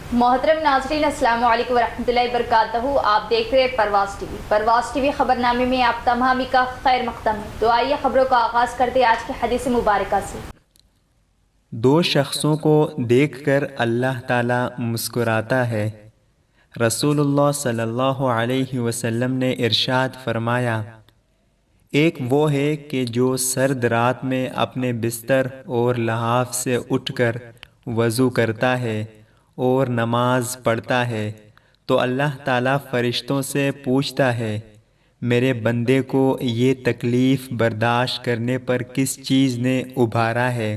मोहतरम नाज़रीन, अस्सलाम वालेकुम वरहमतुल्लाहि वबरकातुहू। आप देख रहे हैं परवाज़ टीवी खबरनामे में आप तमामी का खैर मक़दम है। तो आइए खबरों का आगाज़ करते हैं आज की हदीस मुबारका से। दो शख्सों को देखकर अल्लाह ताला मुस्कुराता है। रसूलुल्लाह सल्लल्लाहु अलैहि वसल्लम ने इरशाद फरमाया, एक वो है कि जो सर्द रात में अपने बिस्तर और लहाफ से उठकर वज़ू करता है और नमाज पढ़ता है तो अल्लाह ताला फ़रिश्तों से पूछता है, मेरे बंदे को ये तकलीफ़ बर्दाश्त करने पर किस चीज़ ने उभारा है।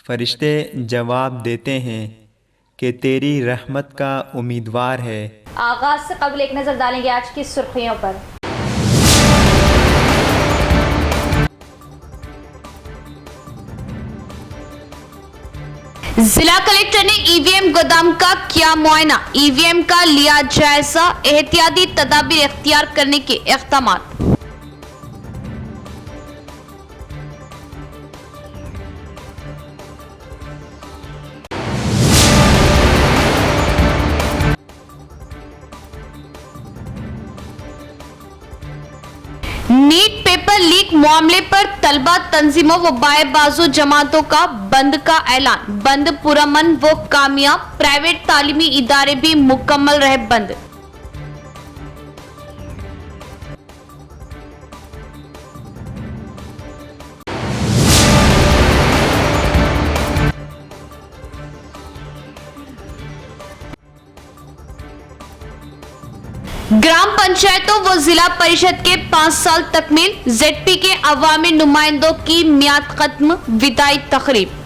फरिश्ते जवाब देते हैं कि तेरी रहमत का उम्मीदवार है। आगाज़ से कबल एक नज़र डालेंगे आज की सुर्खियों पर। जिला कलेक्टर ने ईवीएम गोदाम का किया मुआयना, ईवीएम का लिया जायजा, एहतियाती तदाबीर इख्तियार करने के इक़दामात। नीट पेपर लीक मामले पर तलबा तंजीमों व बाएबाजू जमातों का बंद का ऐलान, बंद पुरअमन व कामयाब, प्राइवेट तालीमी इदारे भी मुकम्मल रहे बंद। ग्राम पंचायतों व जिला परिषद के 5 साल तकमील, जेडपी के अवामी नुमाइंदों की मियाद खत्म, विदाई तकरीब।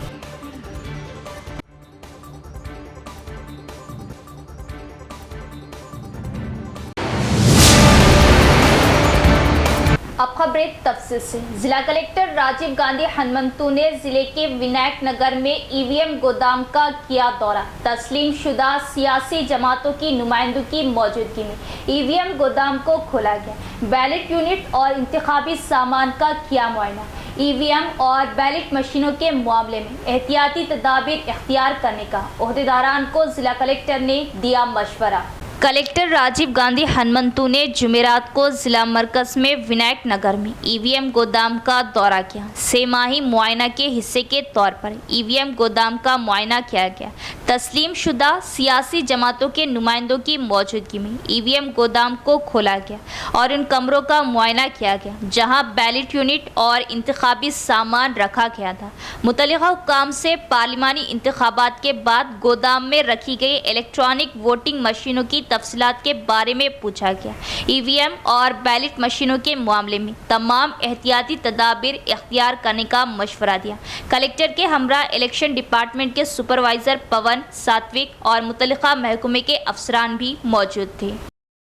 अब खबरें तफसील से। जिला कलेक्टर राजीव गांधी हनुमंतु ने जिले के विनायक नगर में ईवीएम गोदाम का किया दौरा, तस्लीम शुदा सियासी जमातों की नुमाइंदों की मौजूदगी में ईवीएम गोदाम को खोला गया, बैलेट यूनिट और इंतखाबी सामान का किया मुआयना। ईवीएम और बैलेट मशीनों के मामले में एहतियाती तदाबीर इख्तियार करने का ओहदेदारान को जिला कलेक्टर ने दिया मशवरा। कलेक्टर राजीव गांधी हनुमंतु ने जुमेरात को जिला मरकज में विनायक नगर में ईवीएम गोदाम का दौरा किया। सेमाही मुआयना के हिस्से के तौर पर ईवीएम गोदाम का मुआयना किया गया। तस्लीम शुदा सियासी जमातों के नुमाइंदों की मौजूदगी में ईवीएम गोदाम को खोला गया और उन कमरों का मुआयना किया गया जहां बैलेट यूनिट और इंतखाबी सामान रखा गया था। मुतल्लिका हुक्काम से पार्लिमानी इंतखाबात के बाद गोदाम में रखी गई इलेक्ट्रॉनिक वोटिंग मशीनों की तफसीलात के बारे में पूछा गया। ईवीएम और बैलेट मशीनों के मामले में तमाम एहतियाती तदाबीर इख्तियार करने का मशवरा दिया। कलेक्टर के हमरा इलेक्शन डिपार्टमेंट के सुपरवाइजर पवन, सात्विक और मुतल्लिका महकमे के अफसरान भी मौजूद थे।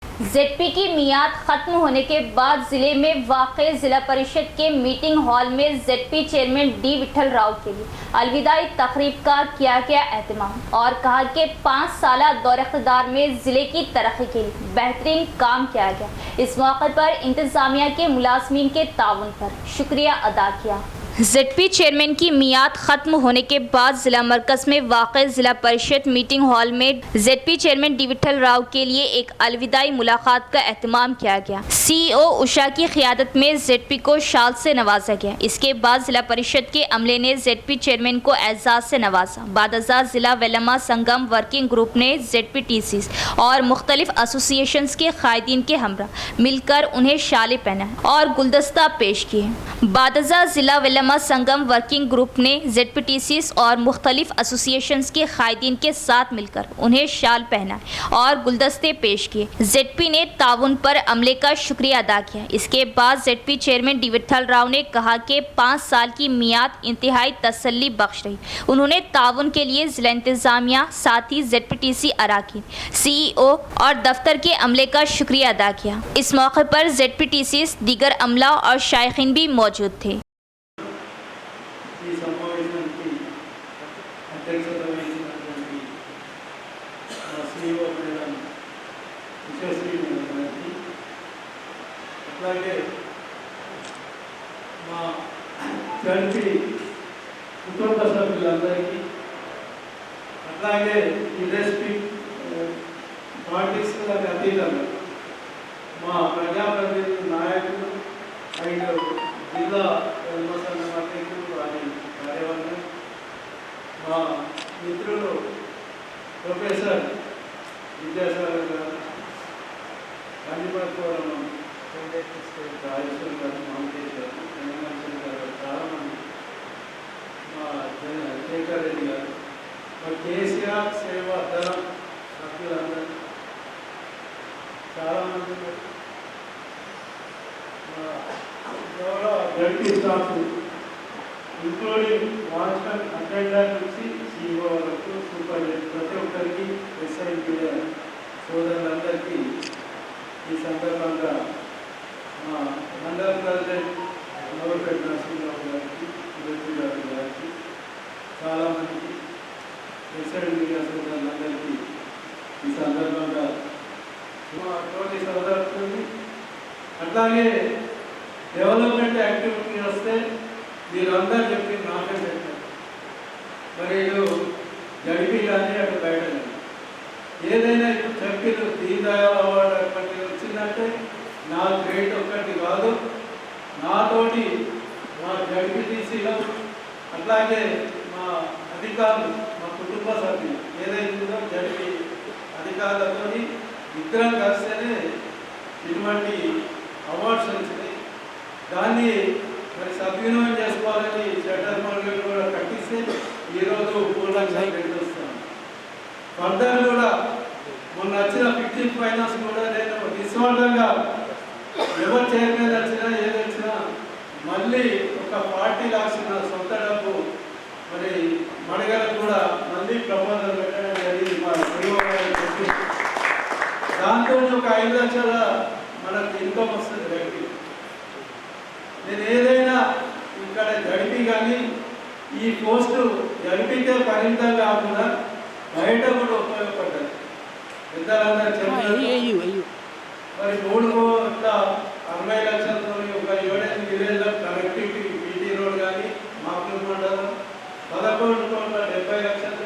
जेडपी की मियाद खत्म होने के बाद जिले में वाक़े जिला परिषद के मीटिंग हॉल में ZP chairman D Vithal Rao के लिए अलविदाई तकरीब का किया गया एहतमाम और कहा कि 5 साला दौर इक़्तिदार में जिले की तरक्की के लिए बेहतरीन काम किया गया। इस मौके पर इंतजामिया के मुलाजमीन के ताउन पर शुक्रिया अदा किया। जेडपी चेयरमैन की मियाद खत्म होने के बाद जिला मरकज में वाक़ जिला परिषद मीटिंग हॉल में ZP chairman D Vithal Rao के लिए एक अलविदाई मुलाकात का एहतमाम किया गया। सीईओ उषा की क़ियादत में जेडपी को शाल से नवाजा गया। इसके बाद जिला परिषद के अमले ने जेडपी चेयरमैन को एजाज से नवाजा। बादशाह जिला वेलमा संगम वर्किंग ग्रुप ने ZPTC और मुख्तलिफ एसोसिएशन के कायदीन के हमरा मिलकर उन्हें शाले पहना और गुलदस्ता पेश किए। बादशाह जिला वेलमा संगम वर्किंग ग्रुप ने ZPTC और मुख्तलिफ एसोसिएशन के कायदीन के साथ मिलकर उन्हें शाल पहना और गुलदस्ते पेश किए। जेडपी ने ताउन पर अमले का शुक्रिया अदा किया। इसके बाद ZP chairman D Vithal Rao ने कहा कि 5 साल की मियाद इंतहाई तसल्ली बख्श रही। उन्होंने ताउन के लिए जिला इंतजामिया, साथ ही ZPTC अराकीन, CEO और दफ्तर के अमले का शुक्रिया अदा किया। इस मौके पर ZPTC दीगर अमला और शायखीन भी मौजूद थे। అలాగే మా చర్చి కుటుంబ సభ్యులందరికీ, అట్లాగే ఈ రెస్పెక్ట్ అతీతంగా మా ప్రజాప్రతినిధి నాయకులు అండ్ జిల్లా సంఘం అధ్యక్షులు వారి కార్యవర్గం, మా మిత్రులు ప్రొఫెసర్ విద్యాసాగర్ గారు, కందిపట్ల రాజేశ్వర్ గారు, మామూలు గారు, తెలంగాణ గారు, చాలామంది, మా శేఖర్ రెడ్డి గారు, మా కేసీఆర్ సేవా దళం సభ్యులందరూ చాలామంది, గౌరవ ZP staff including watchmen attender నుంచి సిఇఓ వరకు సూపర్వైజర్ ప్రతి ఒక్కరికి ఎస్ఐ సోదరులందరికీ ఈ సందర్భంగా మా మండల ప్రెసిడెంట్ నవపేట నరసింహరావు గారికి, గారికి, చాలామందికి ఎస్ఐ మీడియా సోదరులందరికీ ఈ సందర్భంగా మా తోటి సోదరుతుంది. అట్లాగే డెవలప్మెంట్ యాక్టివిటీ వస్తే మీరందరూ చెప్పి నాకే పెట్టారు. మరి గడిపి కానీ అటు బయట కానీ ఏదైనా ఇప్పుడు చెప్పిన దీన్ దయాళ్ అవార్డు అటువంటి వచ్చిందంటే నా గ్రేట్ ఒక్కటి కాదు, నాతోటి మా జడ్పీటీసీలో అట్లాగే మా అధికారులు, మా కుటుంబ సభ్యులు ఏదైతుందో జడ్పీ అధికారులతో ఇద్దరం కలిస్తేనే ఇటువంటి అవార్డ్స్ వచ్చినాయి. దాన్ని మరి సద్వినియోగం చేసుకోవాలని షట్టర్ మార్కెట్ కూడా కట్టిస్తే ఈరోజు 3 లక్షలు పెట్టి వస్తాను. ఫర్దర్ కూడా మొన్న వచ్చిన 15 ఫైనాన్స్ కూడా నేను నిస్వార్థంగా ఎవరు చైర్మన్ వచ్చినా ఏది వచ్చినా మళ్ళీ ఒక 40 లాక్స్ సొంత డబ్బు మరి మడగలకు కూడా మళ్ళీ ప్రపోజల్ పెట్టడం జరిగింది. మా చెప్పి దాంతో ఒక 5 లక్షల మనకు ఇన్కమ్ వస్తుంది గడిపి. నేను ఏదైనా ఇక్కడ గడిపి కానీ ఈ పోస్టు గడిపితే పరిమితం కాకుండా బయట కూడా ఉపయోగపడ్డాయి. పెద్దలందరూ చెప్పారు. మరి 3,60 లక్షలతో ఒక 7-8 విలేజ్లకు కనెక్టివిటీ బీటీ రోడ్ కానీ మాకు మండలం 11,70 లక్షలతో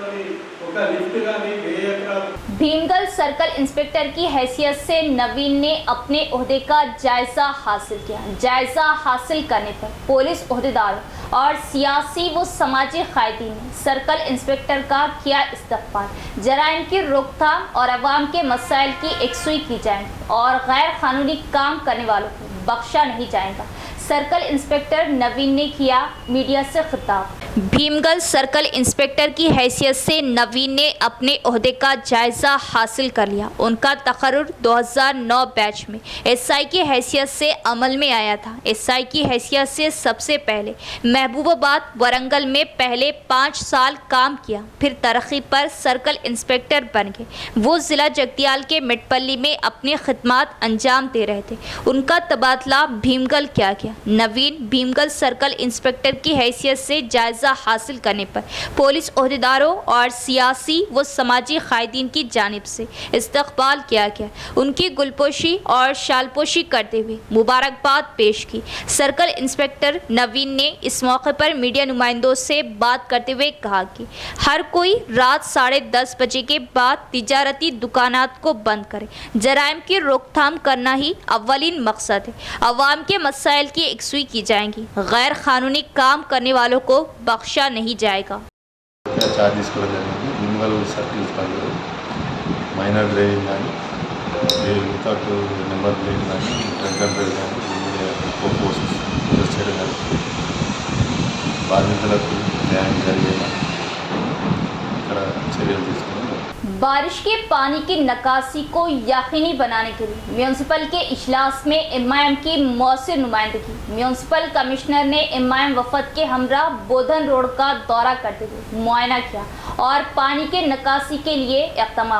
ఒక లిఫ్ట్ కానీ 1000 ఎకరాలు. भीमगल सर्कल इंस्पेक्टर की हैसियत से नवीन ने अपने ओहदे का जायजा हासिल किया। जायजा हासिल करने पर पुलिस ओहदेदारों और सियासी व समाजी कायदीन ने सर्कल इंस्पेक्टर का किया इस्तकबाल। जराइम की रोकथाम और अवाम के मसाइल की एकसुई की जाएगी और गैर कानूनी काम करने वालों को बख्शा नहीं जाएगा। सर्कल इंस्पेक्टर नवीन ने किया मीडिया से खिताब। भीमगल सर्कल इंस्पेक्टर की हैसियत से नवीन ने अपने ओहदे का जायजा हासिल कर लिया। उनका तकर्रुर 2009 बैच में एसआई की हैसियत से अमल में आया था। एसआई की हैसियत से सबसे पहले महबूबाबाद वरंगल में पहले 5 साल काम किया, फिर तरक्की पर सर्कल इंस्पेक्टर बन गए। वो ज़िला जगतियाल के मिटपल्ली में अपनी खिदमत अंजाम दे रहे थे। उनका तबादला भीमगल किया गया। नवीन भीमगल सर्कल इंस्पेक्टर की हैसियत से जायजा हासिल करने पर पुलिस ओहदेदारों और सियासी व समाजी कायदीन की जानिब से इस्तकबाल किया गया। उनकी गुलपोशी और शालपोशी करते हुए मुबारकबाद पेश की। सर्कल इंस्पेक्टर नवीन ने इस मौके पर मीडिया नुमाइंदों से बात करते हुए कहा कि हर कोई रात 10:30 बजे के बाद तिजारती दुकानात को बंद करे। जराइम की रोकथाम करना ही अव्वलीन मकसद है। अवाम के मसाइल की एकसुई की जाएंगी। गैर कानूनी काम करने वालों को बख्शा नहीं जाएगा। चार्ज తీసుకోవడం జరిగింది. భీమగల్ సర్కిల్ పరిధిలో మైనర్ డ్రైవింగ్ కానీ వితౌట్ నెంబర్ ప్లేట్ కానీ డ్రంక్ అండ్ డ్రైవ్ కానీ ఎక్కువ పోస్ట్స్ యూజ్ చేయడం జరుగుతుంది. బాధితులకు న్యాయం జరిగేలా ఇక్కడ చర్యలు తీసుకున్నాం. बारिश के पानी की निकासी को यकीनी बनाने के लिए म्यूनसिपल के इजलास में एमआईएम की मौसर नुमाइंदगी। म्यूनसिपल कमिश्नर ने एमआईएम वफद के हमरा बोधन रोड का दौरा करते हुए मुआयना किया और पानी के निकासी के लिए इक़दाम।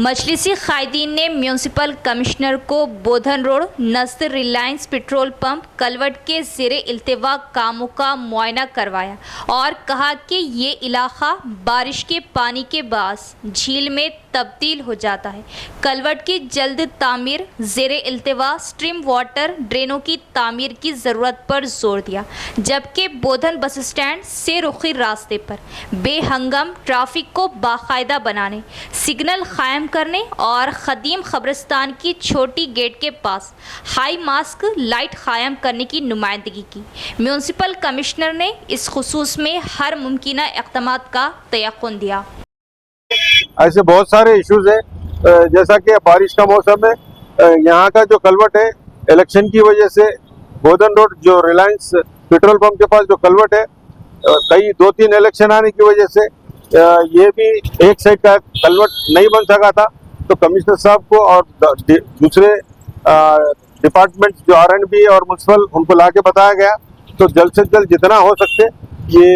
मजलिसी कायदीन ने म्यूनसिपल कमिश्नर को बोधन road नज़द Reliance petrol pump culvert के ज़ेरे इल्तिवा कामों का मुआयना करवाया और कहा कि ये इलाका बारिश के पानी के बास झील में में तब्दील हो जाता है। कलवट की जल्द तामीर, ज़ेरे इल्तिवा स्ट्रीम वाटर ड्रेनों की तामीर की ज़रूरत पर जोर दिया, जबकि बोधन बस स्टैंड से रुखी रास्ते पर बेहंगम ट्रैफिक को बाकायदा बनाने, सिग्नल कायम करने और ख़दीम ख़बरस्तान की छोटी गेट के पास हाई मास्क लाइट कायम करने की नुमाइंदगी की। म्यूनसिपल कमिश्नर ने इस खुसूस में हर मुमकिन इक़दामात का तयक़ुन दिया। ऐसे बहुत सारे इश्यूज है, जैसा कि बारिश का मौसम है, यहाँ का जो कलवट है इलेक्शन की वजह से बोधन रोड जो रिलायंस पेट्रोल पंप के पास जो कलवट है, कई 2-3 इलेक्शन आने की वजह से ये भी एक साइड का कलवट नहीं बन सका था। तो कमिश्नर साहब को और दूसरे डिपार्टमेंट जो R&B और म्यूनसिपल उनको लाके बताया गया, तो जल्द से जल्द जितना हो सकते ये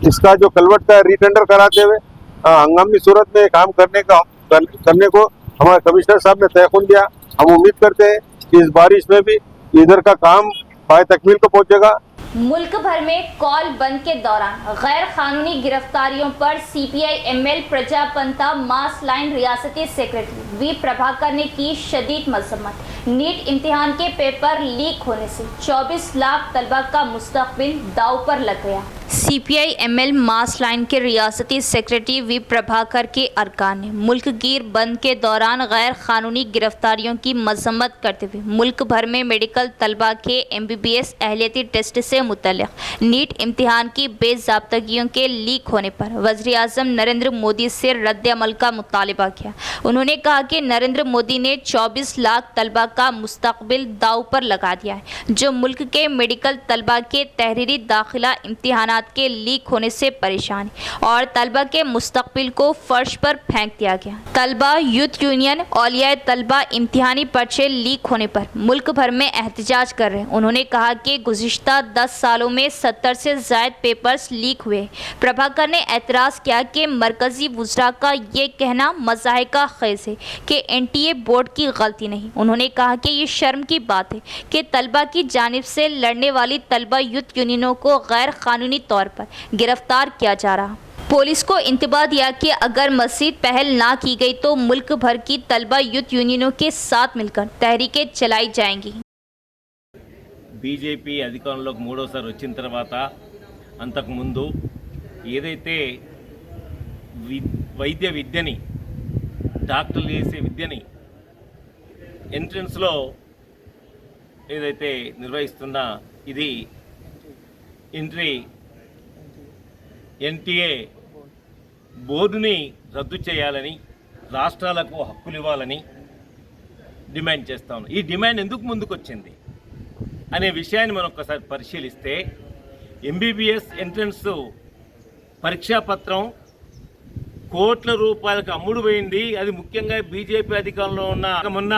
इसका जो कलवट का रीटेंडर कराते हुए हंगामी सूरत में काम करने को हमारे कमिश्नर साहब ने तयक़ुन दिया। हम उम्मीद करते हैं कि इस बारिश में भी इधर का काम पाए तकमील को पहुंचेगा। मुल्क भर में कॉल बंद के दौरान गैर कानूनी गिरफ्तारियों पर CPI ML प्रजापंता मास लाइन रियासती सेक्रेटरी वी प्रभाकर ने की शदीद मजम्मत। नीट इम्तिहान के पेपर लीक होने से 24 लाख तलबा का मुस्तकबिल दाव पर लग गया। CPI ML मास लाइन के रियासती सेक्रेटरी वी प्रभाकर के अरकान ने मुल्क गिर बंद के दौरान गैर कानूनी गिरफ्तारियों की मजम्मत करते हुए मुल्क भर में मेडिकल तलबा के MBBS अहलियती टेस्ट से मुतल्लिक़ नीट इम्तिहान की बेज़ाब्तगियों के लीक होने पर वज़ीर-ए-आज़म नरेंद्र मोदी से रद्द-ए-अमल का मुतालिबा किया। उन्होंने कहा कि नरेंद्र मोदी ने 24 लाख तलबा का मुस्तकबिल दाव पर लगा दिया है, जो मुल्क के मेडिकल तलबा के तहरीरी दाखिला इम्तिहानात के लीक होने से परेशान है और तलबा के मुस्तकबिल को फर्श पर फेंक दिया गया। तलबा यूथ यूनियन औलिया तलबा इम्तिहानी पर्चे लीक होने पर मुल्क भर में एहतजाज कर रहे हैं। उन्होंने कहा कि गुज़िश्ता 10 सालों में 70 से ज़ायद पेपर्स लीक हुए। प्रभाकर ने एतराज़ किया कि मरकज़ी वज़रा का ये कहना मज़ाहिका खेज़ है कि NTA बोर्ड की गलती नहीं। उन्होंने कहा कि ये शर्म की बात है कि तलबा की जानिब से लड़ने वाली तलबा यूथ यूनियनों को गैर कानूनी तौर पर गिरफ्तार किया जा रहा। पुलिस को इंतबाह दिया कि अगर मज़ीद पहल ना की गई तो मुल्क भर की तलबा यूथ यूनियनों के साथ मिलकर तहरीकें चलाई जाएंगी। బీజేపీ అధికారంలోకి మూడోసారి వచ్చిన తర్వాత అంతకుముందు ఏదైతే వైద్య విద్యని డాక్టర్లు చేసే విద్యని ఎంట్రన్స్లో ఏదైతే నిర్వహిస్తున్నా ఇది NTA బోర్డుని రద్దు చేయాలని రాష్ట్రాలకు హక్కులు ఇవ్వాలని డిమాండ్ చేస్తా ఉన్నాం. ఈ డిమాండ్ ఎందుకు ముందుకు వచ్చింది అనే విషయాన్ని మనం ఒకసారి పరిశీలిస్తే MBBS ఎంట్రన్స్ పరీక్షాపత్రం కోట్ల రూపాయలకు అమ్ముడు పోయింది. అది ముఖ్యంగా బీజేపీ అధికారంలో ఉన్న మొన్న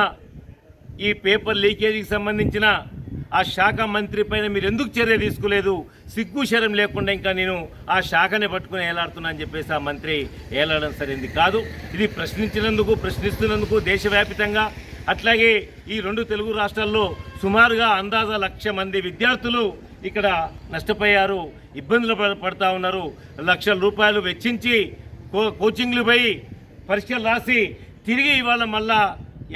ఈ పేపర్ లీకేజీకి సంబంధించిన ఆ శాఖ మంత్రి పైన మీరు ఎందుకు చర్య తీసుకోలేదు, సిగ్గు శరం లేకుండా ఇంకా నేను ఆ శాఖని పట్టుకుని ఏలాడుతున్నా అని చెప్పేసి ఆ మంత్రి ఏలాడడం సరైంది కాదు. ఇది ప్రశ్నిస్తున్నందుకు దేశవ్యాప్తంగా అట్లాగే ఈ 2 తెలుగు రాష్ట్రాల్లో సుమారుగా అందాజా 1,00,000 మంది విద్యార్థులు ఇక్కడ నష్టపోయారు, ఇబ్బందులు పడుతూ ఉన్నారు. లక్షల రూపాయలు వెచ్చించి కోచింగ్లు పోయి పరీక్షలు రాసి తిరిగి ఇవాళ మళ్ళా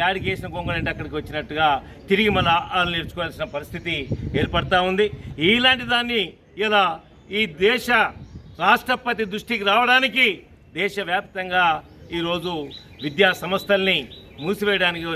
యాడికి వేసిన గొంగళంటే అక్కడికి వచ్చినట్టుగా తిరిగి మళ్ళీ వాళ్ళు నేర్చుకోవాల్సిన పరిస్థితి ఏర్పడతా ఉంది. ఇలాంటి దాన్ని ఇలా ఈ దేశ రాష్ట్రపతి దృష్టికి రావడానికి దేశవ్యాప్తంగా ఈరోజు విద్యా సంస్థల్ని మూసివేయడానికి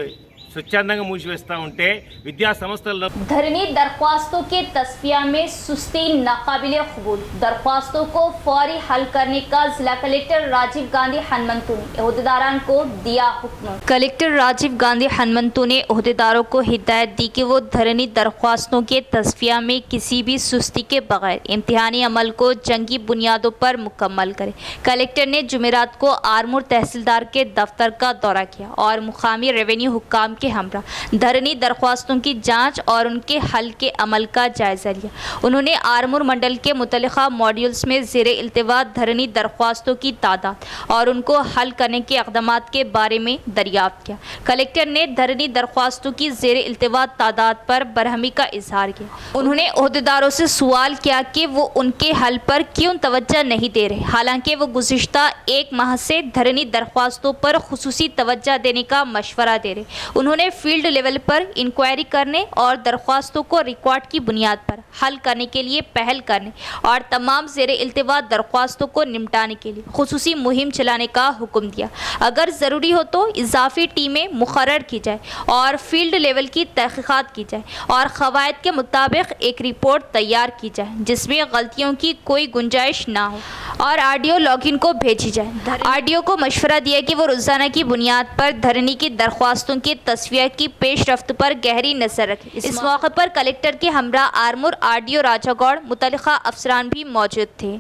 स्वच्छंदंगा मूसिवेस्ता उंटे विद्या संस्थल धरनी दरख्वास्तों के तस्फिया में सुस्ती नाकाबिले कबूल। दरख्वास्तों को फौरी हल करने का जिला कलेक्टर राजीव गांधी हनुमंतु ने अहदेदारों को दिया हुक्म। कलेक्टर राजीव गांधी हनुमंतु ने अहदेदारों को हिदायत दी कि वो धरनी दरख्वास्तों के तस्फिया में किसी भी सुस्ती के बगैर इम्तिहानी अमल को जंगी बुनियादों पर मुकम्मल करें। कलेक्टर ने जुमेरात को आरमूर तहसीलदार के दफ्तर का दौरा किया और मुकामी रेवेन्यू हुक्काम के हमरा धरनी दरख्वास्तों की जांच और उनके हल के अमल का जायजा लिया। उन्होंने आरमूर मंडल के मुतल्लिका मॉड्यूल्स में ज़ेरे इल्तिवा धरनी दरख्वास्तों की तादाद और उनको हल करने के इक़दामात के बारे में दरियाफ्त किया। कलेक्टर ने धरनी दरख्वास्तों की ज़ेरे इल्तिवा तादाद पर बरहमी का इजहार किया। उन्होंने ओहदेदारों से सवाल किया कि वो उनके हल पर क्यों तवज्जो नहीं दे रहे, हालांकि वो गुज़िश्ता एक माह से धरनी दरख्वास्तों पर खुसूसी तवज्जो देने का मशवरा दे रहे। उन्होंने फील्ड लेवल पर इंक्वायरी करने और दरख्वास्तों को रिकॉर्ड की बुनियाद पर हल करने के लिए पहल करने और तमाम ज़ेरे इल्तिवा दरख्वास्तों को निपटाने के लिए खुसूसी मुहिम चलाने का हुक्म दिया। अगर ज़रूरी हो तो इजाफी टीमें मुकर्रर की जाए और फील्ड लेवल की तहक़ीक़ात की जाए और क़वायद के मुताबिक एक रिपोर्ट तैयार की जाए जिसमें गलतियों की कोई गुंजाइश ना हो और आरडीओ लॉगिन को भेजी जाए। आरडीओ को मशवरा दिया कि वो रोज़ाना की बुनियाद पर धरनी की दरख्वास्तों की तस्वीर की पेशरफ्त पर गहरी नज़र रखें। इस मौके पर कलेक्टर के हमरा आरमूर आरडीओ राजागौड़ मुतल्लिका अफसरान भी मौजूद थे।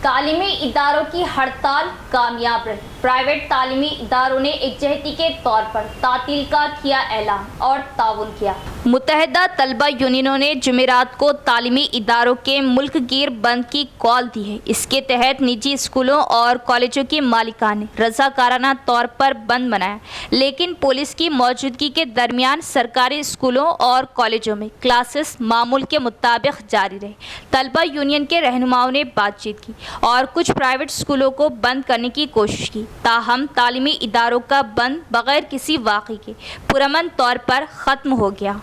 तालीमी इदारों की हड़ताल कामयाब रही। प्राइवेट तालीमी इदारों ने एकजहती के तौर पर तातील का किया ऐलान और ताउन किया। मुत्तहिदा तलबा यूनियनों ने जुमेरात को तालीमी इदारों के मुल्क गिर बंद की कॉल दी है। इसके तहत निजी स्कूलों और कॉलेजों की मालिकान ने रज़ाकाराना तौर पर बंद मनाया, लेकिन पुलिस की मौजूदगी के दरमियान सरकारी स्कूलों और कॉलेजों में क्लासेस मामूल के मुताबिक जारी रहे। तलबा यूनियन के रहनुमाओं ने बातचीत की और कुछ प्राइवेट स्कूलों को बंद करने की कोशिश की, ताहम तालीमी इदारों का बंद बगैर किसी वाक़ई के पुरअमन तौर पर ख़त्म हो गया।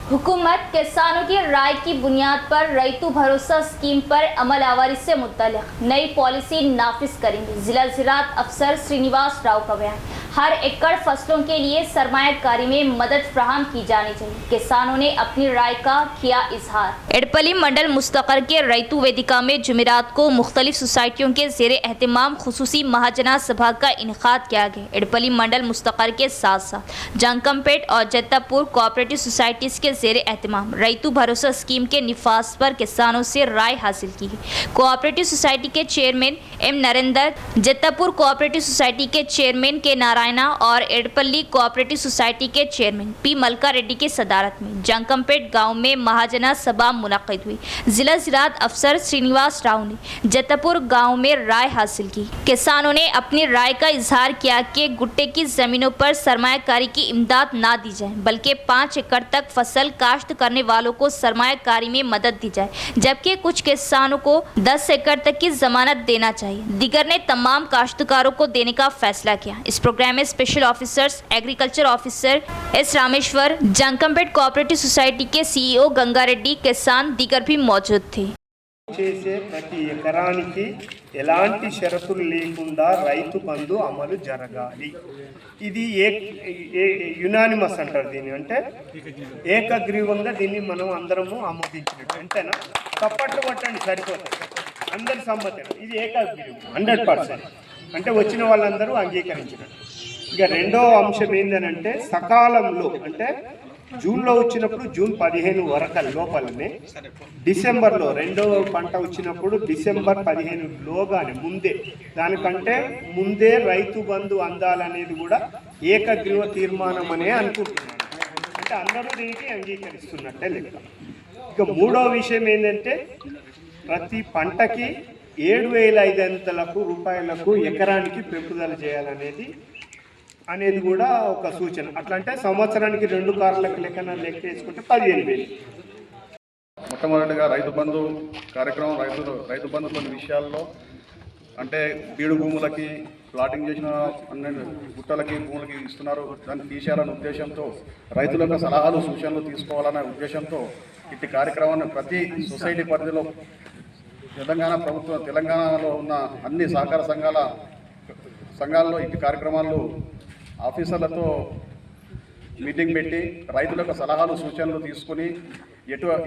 हुकूमत किसानों की राय की बुनियाद पर रैतु भरोसा स्कीम पर अमल आवारी से मुतल्लिक़ नई पॉलिसी नाफिज करेंगे। जिला ज़राअत अफसर श्रीनिवास राव का बयान। हर एकड़ फसलों के लिए सरमायाकारी में मदद फ्राहम की जानी चाहिए। किसानों ने अपनी राय का किया इजहार। एडपली मंडल मुस्तकर के रैतु वेदिका में जुमेरात को मुख्तलिफ सोसाइटियों के ज़ेरे एहतमाम खुसूसी महाजना सभा का इनेकाद किया गया। एडपली मंडल मुस्तकर के साथ साथ जंकमपेट और जत्तापुर कोऑपरेटिव सोसाइटीज़ के ज़ेरे एहतमाम रैतु भरोसा स्कीम के निफाज पर किसानों से राय हासिल की है। कोऑपरेटिव सोसाइटी के chairman M Narendra, Jattapur cooperative society के चेयरमैन के नारायणा और एडपल्ली कोऑपरेटिव सोसाइटी के चेयरमैन पी मलका रेड्डी की सदारत में जंकमपेट गांव में महाजना सभा मुनक़िद हुई। जिला ज़राअत अफसर श्रीनिवास राव ने जत्तापुर गांव में राय हासिल की। किसानों ने अपनी राय का इजहार किया कि गुट्टे की ज़मीनों पर सरमायाकारी की इमदाद ना दी जाए, बल्कि 5 एकड़ तक फसल काश्त करने वालों को सरमायाकारी में मदद दी जाए, जबकि कुछ किसानों को 10 एकड़ तक की जमानत देना चाहिए। दीगर ने तमाम काश्तकारों को देने का फैसला किया। इस प्रोग्राम में special officers agriculture officer S Rameshwar, Jankampet cooperative society के सीईओ गंगा रेड्डी, किसान दीगर भी मौजूद थे। చేసే ప్రతి ఎకరానికి ఎలాంటి షరతులు లేకుండా రైతు బంధు అమలు జరగాలి. ఇది యునానిమస్ అంటారు దీన్ని, అంటే ఏకగ్రీవంగా దీన్ని మనం అందరము ఆమోదించినట్టు. అంతేనా? తప్పట్లు కొట్టండి సరిపోతుంది, అందరి సమ్మతి. ఇది ఏకగ్రీవం 100%, అంటే వచ్చిన వాళ్ళందరూ అంగీకరించినట్టు. ఇక రెండో అంశం ఏంటంటే సకాలంలో, అంటే జూన్లో వచ్చినప్పుడు జూన్ 15 వరకు లోపలనే, డిసెంబర్లో రెండవ పంట వచ్చినప్పుడు డిసెంబర్ 15 లోగానే, ముందే, దానికంటే ముందే రైతు బంధు అందాలనేది కూడా ఏకగ్రీవ తీర్మానం అనే అనుకుంటున్నాను. అంటే అందరూ దీనికి అంగీకరిస్తున్నట్టే లెక్క. ఇక మూడో విషయం ఏంటంటే ప్రతి పంటకి 7,500 రూపాయలకు ఎకరానికి పెంపుదల చేయాలనేది కూడా ఒక సూచన. అట్లా అంటే సంవత్సరానికి 2 కార్లకు లెక్క వేసుకుంటే 15,000. మొట్టమొదటిగా రైతు బంధు కార్యక్రమం, రైతు బంధు కొన్ని విషయాల్లో, అంటే బీడు భూములకి ప్లాటింగ్ చేసిన 12 గుట్టలకి భూములకి ఇస్తున్నారు, దాన్ని తీసేయాలనే ఉద్దేశంతో, రైతుల యొక్క సలహాలు సూచనలు తీసుకోవాలనే ఉద్దేశంతో ఇట్టి కార్యక్రమాన్ని ప్రతి సొసైటీ పరిధిలో తెలంగాణలో ఉన్న అన్ని సహకార సంఘాల్లో ఇట్టి కార్యక్రమాలు ఆఫీసర్లతో మీటింగ్ పెట్టి రైతుల యొక్క సలహాలు సూచనలు తీసుకుని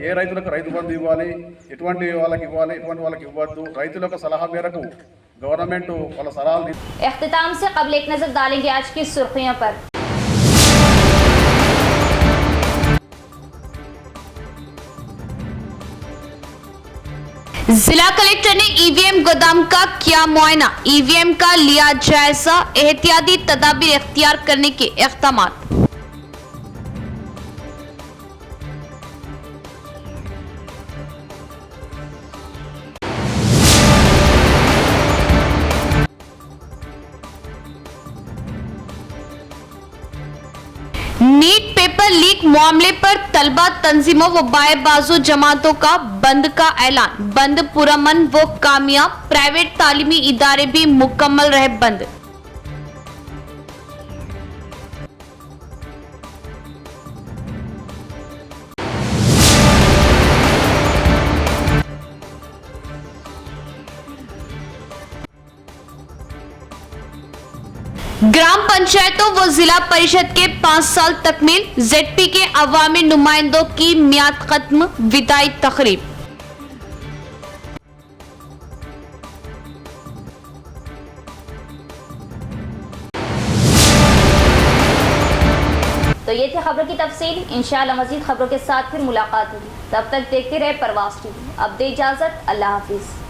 ఏ రైతులకు రైతు బంధు ఇవ్వాలి, ఎటువంటి వాళ్ళకి ఇవ్వాలి, ఎటువంటి వాళ్ళకి ఇవ్వద్దు, రైతుల యొక్క సలహా మేరకు గవర్నమెంట్ వాళ్ళ సలహాలు. इख्तिताम से क़ब्ल एक नज़र डालेंगे आज की सुर्खियों पर। जिला कलेक्टर ने ईवीएम गोदाम का किया मुआयना, ईवीएम का लिया जायजा, एहतियाती तदाबीर इख्तियार करने के इक़दामात। नीट पेपर लीक मामले पर तलबा तंजीमों व बाएं बाजू जमातों का बंद का ऐलान। बंद पुरअमन व कामयाब, प्राइवेट तालीमी इदारे भी मुकम्मल रहे बंद। ग्राम पंचायतों व जिला परिषद के 5 साल तकमील, जेडपी के अवामी नुमाइंदों की मियाद खत्म, विदाई तकरीब। तो ये थी खबर की तफसील। इंशाअल्लाह मजीद खबरों के साथ फिर मुलाकात होगी। तब तक देखते रहे परवास टीवी। अब दे इजाजत, अल्लाह हाफिज।